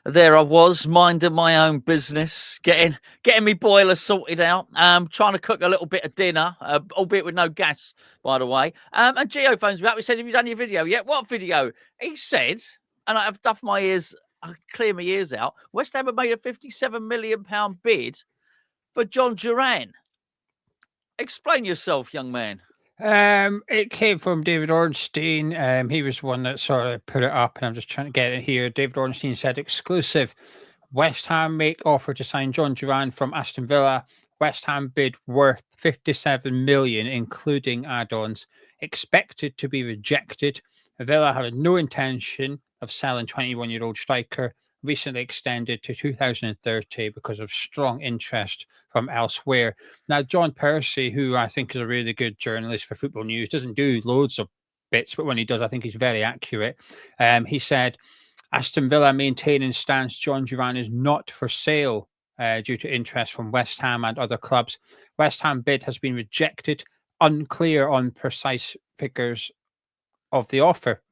There I was, minding my own business, getting me boiler sorted out, trying to cook a little bit of dinner, albeit with no gas, by the way. And Gio phones me up. He said, "Have you done your video yet?" What video? He said, and I've duffed my ears, I clear my ears out. West Ham have made a £57 million bid for Jhon Duran. Explain yourself, young man. It came from David Ornstein. He was the one that sort of put it up, and I'm just trying to get it here. David Ornstein said, exclusive. West Ham make offer to sign Jhon Duran from Aston Villa. West Ham bid worth 57 million, including add-ons, expected to be rejected. Villa had no intention of selling 21-year-old striker, recently extended to 2030 because of strong interest from elsewhere. Now, John Percy, who I think is a really good journalist for Football News, doesn't do loads of bits, but when he does, I think he's very accurate. He said, Aston Villa maintaining stance Jhon Duran is not for sale due to interest from West Ham and other clubs. West Ham bid has been rejected, unclear on precise figures of the offer.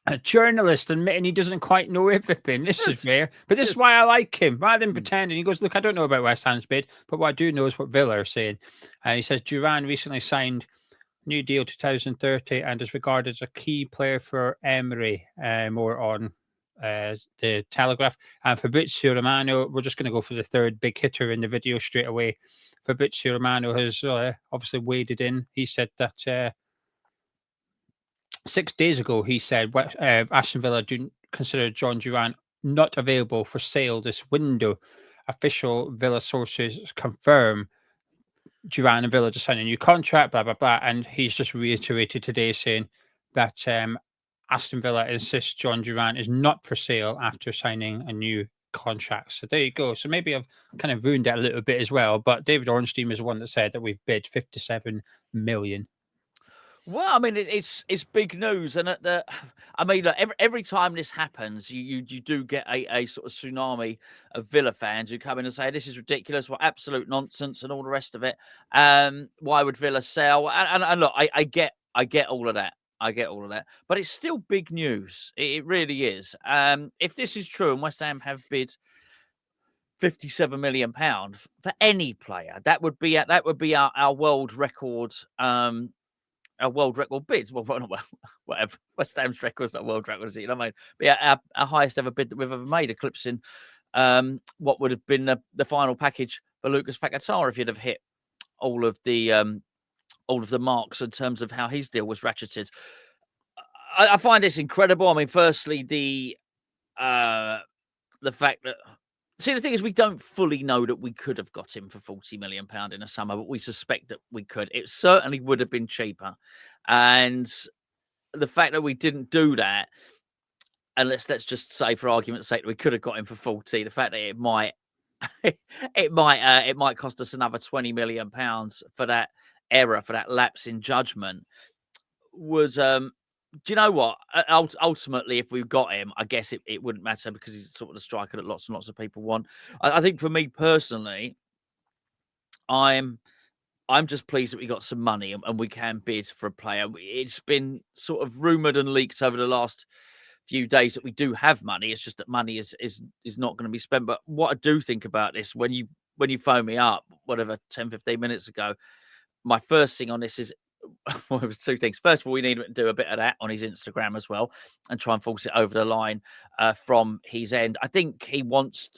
A journalist admitting he doesn't quite know everything. This is rare, but this is why I like him. Rather than pretending, he goes, "Look, I don't know about West Ham's bid, but what I do know is what Villa are saying." And he says Duran recently signed new deal 2030 and is regarded as a key player for Emery. More on the Telegraph. And Fabrizio Romano, we're just going to go for the third big hitter in the video straight away. Fabrizio Romano has obviously waded in. He said that 6 days ago, he said Aston Villa do consider Jhon Duran not available for sale this window. Official Villa sources confirm Duran and Villa just signed a new contract, blah, blah, blah. And he's just reiterated today saying that Aston Villa insists Jhon Duran is not for sale after signing a new contract. So there you go. So maybe I've kind of ruined it a little bit as well. But David Ornstein is the one that said that we've bid 57 million. Well, I mean, it's big news, and I mean, look, every time this happens, you do get a sort of tsunami of Villa fans who come in and say this is ridiculous, what absolute nonsense, and all the rest of it. Why would Villa sell? And look, I get all of that. I get all of that, but it's still big news. It really is. If this is true, and West Ham have bid £57 million for any player, that would be our world record. Our world record bids. Well, whatever. West Ham's record's not world record, is it? You know what I mean? But yeah, our highest ever bid that we've ever made, eclipsing what would have been the final package for Lucas Paquetá if you'd have hit all of the marks in terms of how his deal was ratcheted. I find this incredible. I mean, firstly, the fact that. See, the thing is, we don't fully know that we could have got him for £40 million in the summer, but we suspect that we could. It certainly would have been cheaper. And the fact that we didn't do that, and let's just say for argument's sake that we could have got him for 40, the fact that it might cost us another £20 million for that error, for that lapse in judgment, was do you know what? Ultimately, if we got him, I guess it wouldn't matter because he's sort of the striker that lots and lots of people want. I think for me personally, I'm just pleased that we got some money and we can bid for a player. It's been sort of rumoured and leaked over the last few days that we do have money. It's just that money is not going to be spent. But what I do think about this, when you phone me up, whatever, 10, 15 minutes ago, my first thing on this is, well, it was two things. First of all, we need to do a bit of that on his Instagram as well and try and force it over the line from his end. I think he wants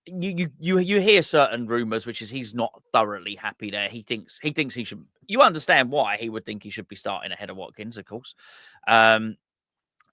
you hear certain rumors, which is he's not thoroughly happy there. He thinks he should. You understand why he would think he should be starting ahead of Watkins, of course.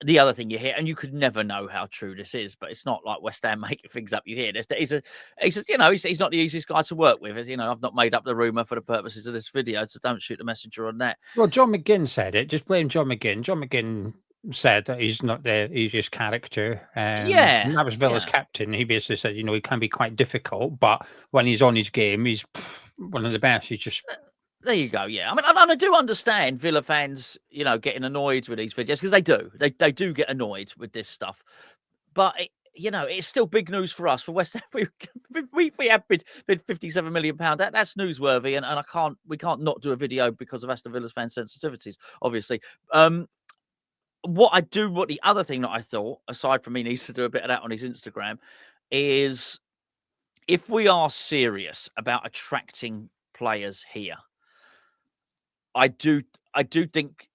The other thing you hear, and you could never know how true this is, but it's not like West Ham making things up. You hear this. He's not the easiest guy to work with. You know, I've not made up the rumor for the purposes of this video, so don't shoot the messenger on that. Well, John McGinn said it. Just blame John McGinn. John McGinn said that he's not the easiest character. And that was Villa's captain. He basically said, he can be quite difficult, but when he's on his game, he's one of the best. He's just... There you go. Yeah, I mean, and I do understand Villa fans, getting annoyed with these videos because they do. They do get annoyed with this stuff. But it's still big news for us for West Ham. We have bid £57 million. That's newsworthy, and we can't not do a video because of Aston Villa's fan sensitivities, obviously. what the other thing that I thought, aside from he needs to do a bit of that on his Instagram, is if we are serious about attracting players here, I do think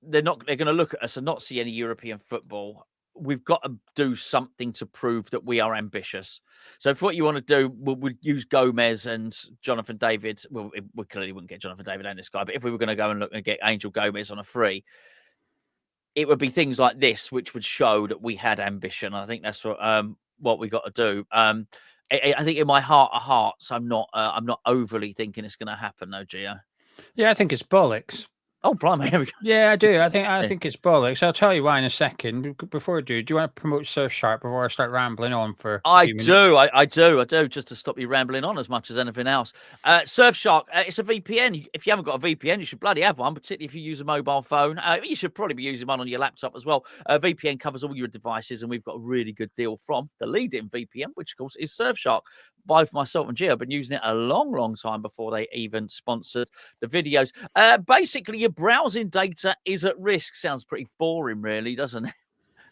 they're going to look at us and not see any European football. We've got to do something to prove that we are ambitious. So if what you want to do, we'll use Gomez and Jonathan David. Well, we clearly wouldn't get Jonathan David and this guy, but if we were going to go and look and get Angel Gomez on a free, it would be things like this, which would show that we had ambition. I think that's what we got to do. I think in my heart of hearts, I'm not overly thinking it's going to happen, though, Gio. Yeah, I think it's bollocks. Oh, blimey, here we go. Yeah, I do. I think it's bollocks. I'll tell you why in a second. Before I do you want to promote Surfshark before I start rambling on for a few minutes? I do, just to stop you rambling on as much as anything else. Surfshark, it's a VPN. If you haven't got a VPN, you should bloody have one, particularly if you use a mobile phone. You should probably be using one on your laptop as well. VPN covers all your devices, and we've got a really good deal from the leading VPN, which, of course, is Surfshark. Both myself and Gio have been using it a long, long time before they even sponsored the videos. Basically, your browsing data is at risk. Sounds pretty boring, really, doesn't it?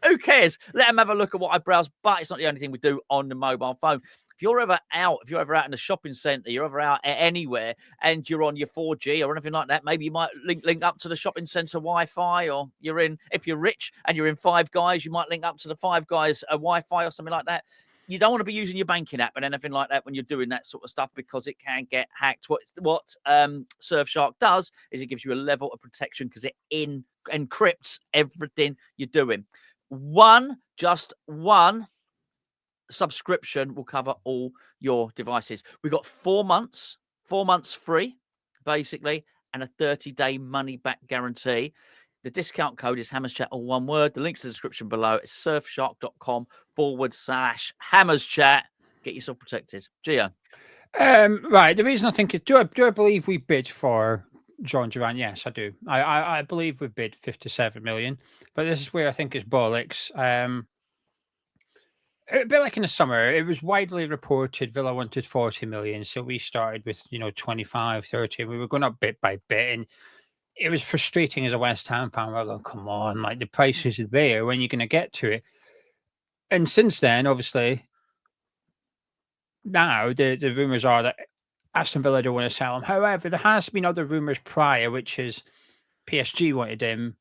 Who cares? Let them have a look at what I browse, but it's not the only thing we do on the mobile phone. If you're ever out in a shopping centre, you're ever out anywhere, and you're on your 4G or anything like that, maybe you might link up to the shopping centre Wi-Fi, or if you're rich and you're in Five Guys, you might link up to the Five Guys Wi-Fi or something like that. You don't want to be using your banking app and anything like that when you're doing that sort of stuff, because it can get hacked. What Surfshark does is it gives you a level of protection because it encrypts everything you're doing. Just one subscription will cover all your devices. We've got 4 months free, basically, and a 30-day money-back guarantee. The discount code is HammersChat, all one word. The link's in the description below. It's surfshark.com/HammersChat. Get yourself protected. Gio. Right. The reason I think is, do I believe we bid for Jhon Duran? Yes, I do. I believe we bid 57 million, but this is where I think it's bollocks. A bit like in the summer, it was widely reported Villa wanted 40 million. So we started with, 25, 30. We were going up bit by bit. And it was frustrating as a West Ham fan. We're going, come on, like the price is there. When are you going to get to it? And since then, obviously, now the rumours are that Aston Villa don't want to sell him. However, there has been other rumours prior, which is PSG wanted him,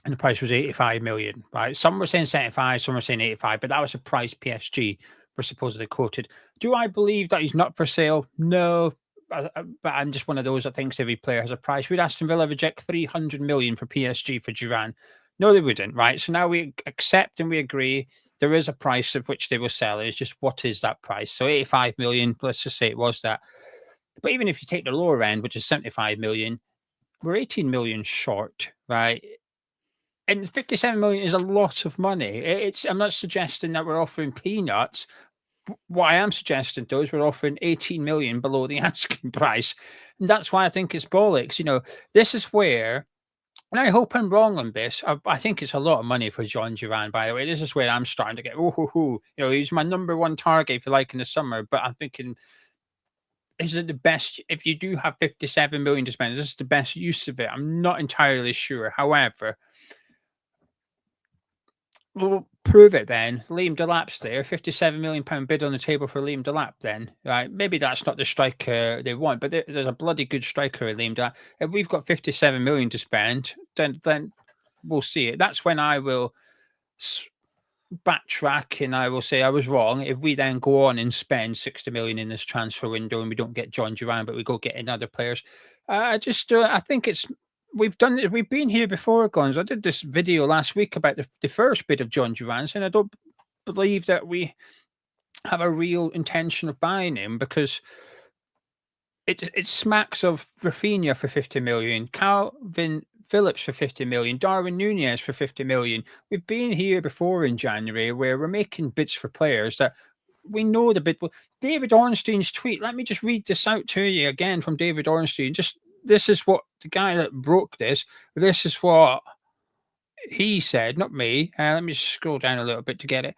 and the price was 85 million. Right? Some were saying 75, some were saying 85, but that was the price PSG were supposedly quoted. Do I believe that he's not for sale? No, but I'm just one of those that thinks every player has a price. Would Aston Villa reject 300 million for PSG for Duran? No, they wouldn't. Right? So now we accept and we agree. There is a price at which they will sell. It's just, what is that price? So 85 million, let's just say it was that. But even if you take the lower end, which is 75 million, we're 18 million short, right? And 57 million is a lot of money. I'm not suggesting that we're offering peanuts. What I am suggesting, though, is we're offering 18 million below the asking price. And that's why I think it's bollocks. This is where, and I hope I'm wrong on this. I think it's a lot of money for Jhon Duran, by the way. This is where I'm starting to get, he's my number one target, if you like, in the summer. But I'm thinking, is it the best? If you do have 57 million to spend, is this the best use of it? I'm not entirely sure. However, we'll prove it then. Liam Delap's there, £57 million bid on the table for Liam Delap then, right? Maybe that's not the striker they want, but there's a bloody good striker in Liam Delap. If we've got 57 million to spend, then we'll see it. That's when I will backtrack and I will say I was wrong. If we then go on and spend 60 million in this transfer window and we don't get Jhon Duran, but we go get in other players, I think it's, we've been here before, Gons. I did this video last week about the first bit of Jhon Duran's, and I don't believe that we have a real intention of buying him, because it smacks of Rafinha for 50 million, Calvin Phillips for 50 million, Darwin Nunez for 50 million. We've been here before in January where we're making bids for players that we know the bid. David Ornstein's tweet, let me just read this out to you again from David Ornstein. This is what the guy that broke this is what he said, not me. Let me just scroll down a little bit to get it.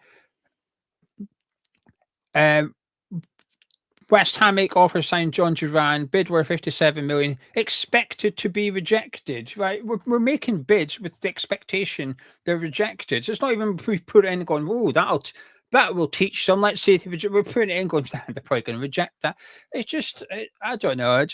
West Ham make offer sign Jhon Duran, bid worth 57 million, expected to be rejected. Right, we're making bids with the expectation they're rejected. So it's not even we put it in going, oh, that will teach some. Let's see if we're putting it in going, they're probably going to reject that. It's just, I don't know.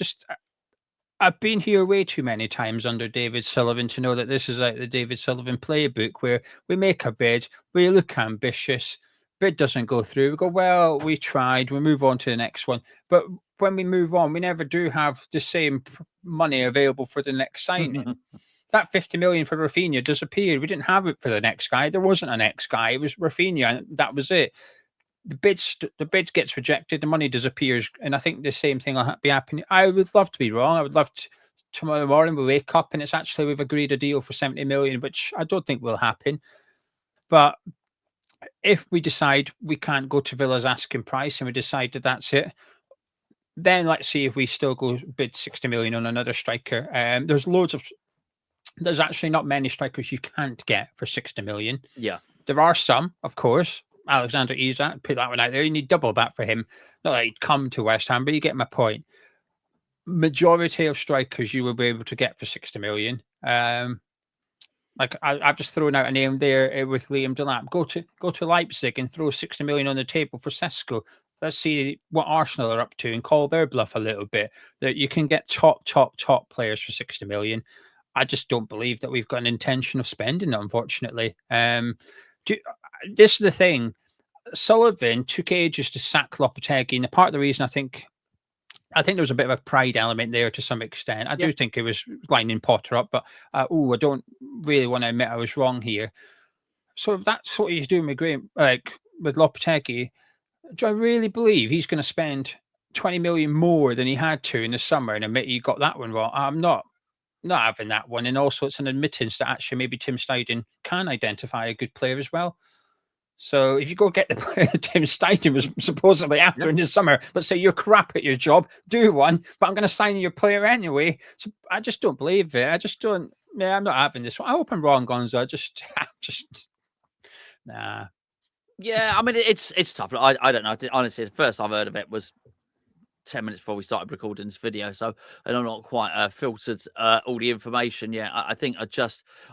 I've been here way too many times under David Sullivan to know that this is like the David Sullivan playbook where we make a bid, we look ambitious, bid doesn't go through, we go, well, we tried, we move on to the next one. But when we move on, we never do have the same money available for the next signing. That 50 million for Rafinha disappeared. We didn't have it for the next guy. There wasn't a next guy. It was Rafinha, and that was it. The bid gets rejected, the money disappears, and I think the same thing will be happening. I would love to be wrong. I would love to tomorrow morning we wake up and it's actually we've agreed a deal for 70 million, which I don't think will happen. But if we decide we can't go to Villa's asking price and we decide that that's it, then let's see if we still go bid 60 million on another striker. There's actually not many strikers you can't get for 60 million. Yeah. There are some, of course. Alexander Isak, put that one out there. You need double that for him. Not that he'd come to West Ham, but you get my point. Majority of strikers you will be able to get for 60 million. Like I've just thrown out a name there with Liam Delap. Go to Leipzig and throw 60 million on the table for Sesko. Let's see what Arsenal are up to and call their bluff a little bit. That you can get top players for 60 million. I just don't believe that we've got an intention of spending it, unfortunately. This is the thing. Sullivan took ages to sack Lopetegui, and part of the reason I think there was a bit of a pride element there to some extent. I do think it was lining Potter up, but I don't really want to admit I was wrong here. So that's what he's doing with Graham, like with Lopetegui. Do I really believe he's going to spend 20 million more than he had to in the summer and admit he got that one wrong? I'm not having that one. And also it's an admittance that actually maybe Tim Steidten can identify a good player as well. So if you go get the player Tim Steidten was supposedly after in the summer, but say you're crap at your job, do one, but I'm going to sign your player anyway. So I just don't believe it. I just don't. Yeah, I'm not having this one. I hope I'm wrong, Gonzo. Nah. Yeah, I mean it's tough. I don't know. Honestly, the first I've heard of it was 10 minutes before we started recording this video, so I'm not quite filtered all the information yet. I think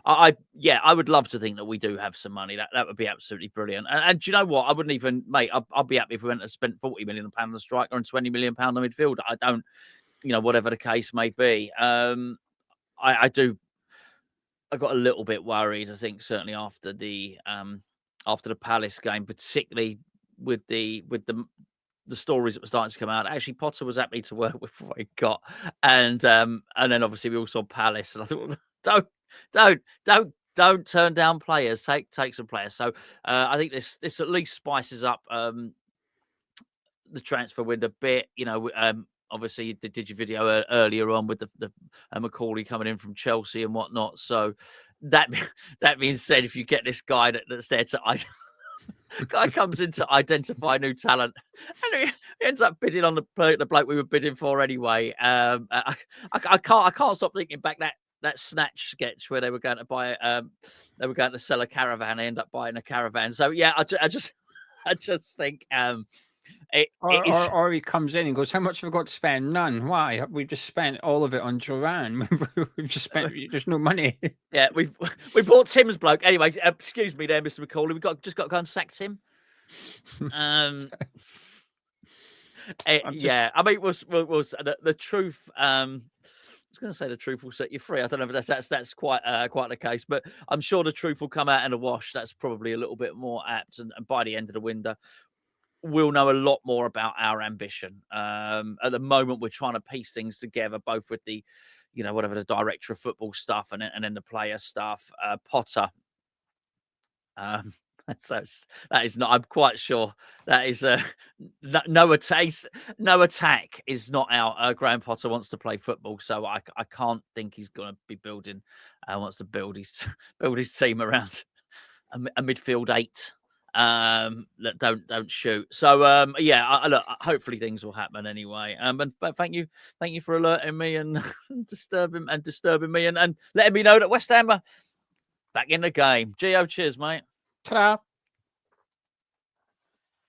I would love to think that we do have some money. That would be absolutely brilliant. And do you know what? I wouldn't even, mate. I'd be happy if we went and spent 40 million pound on the striker and 20 million pound on midfield. I don't, whatever the case may be. I do. I got a little bit worried. I think certainly after the Palace game, particularly with the stories that were starting to come out. Actually, Potter was happy to work with what he got, and then obviously we all saw Palace, and I thought, don't turn down players. Take some players. So I think this at least spices up the transfer window a bit. Obviously you did your video earlier on with the Macaulay coming in from Chelsea and whatnot. So that being said, if you get this guy that's there to guy comes in to identify new talent, and he ends up bidding on the bloke we were bidding for anyway. I can't stop thinking back that Snatch sketch where they were going to buy they were going to sell a caravan. They end up buying a caravan. So yeah, I just think or he comes in and goes, how much have we got to spend? None. Why? We've just spent all of it on Duran. We've just spent. There's no money. Yeah, we bought Tim's bloke anyway. Excuse me, there, Mr. Macaulay. Just got to go and sack Tim. Yeah, I mean, was the truth. I was going to say the truth will set you free. I don't know if that's quite the case, but I'm sure the truth will come out in a wash. That's probably a little bit more apt, and by the end of the window, we'll know a lot more about our ambition. At the moment, we're trying to piece things together, both with the, whatever the director of football stuff and then the player stuff. Potter. So that is not. I'm quite sure that is no attack is not out. Graham Potter wants to play football, so I can't think he's going to be building. Wants to build his team around a midfield 8. That don't shoot. So yeah, look, hopefully things will happen anyway. But thank you for alerting me and disturbing me and letting me know that West Ham are back in the game. Gio, cheers, mate. Ta-da.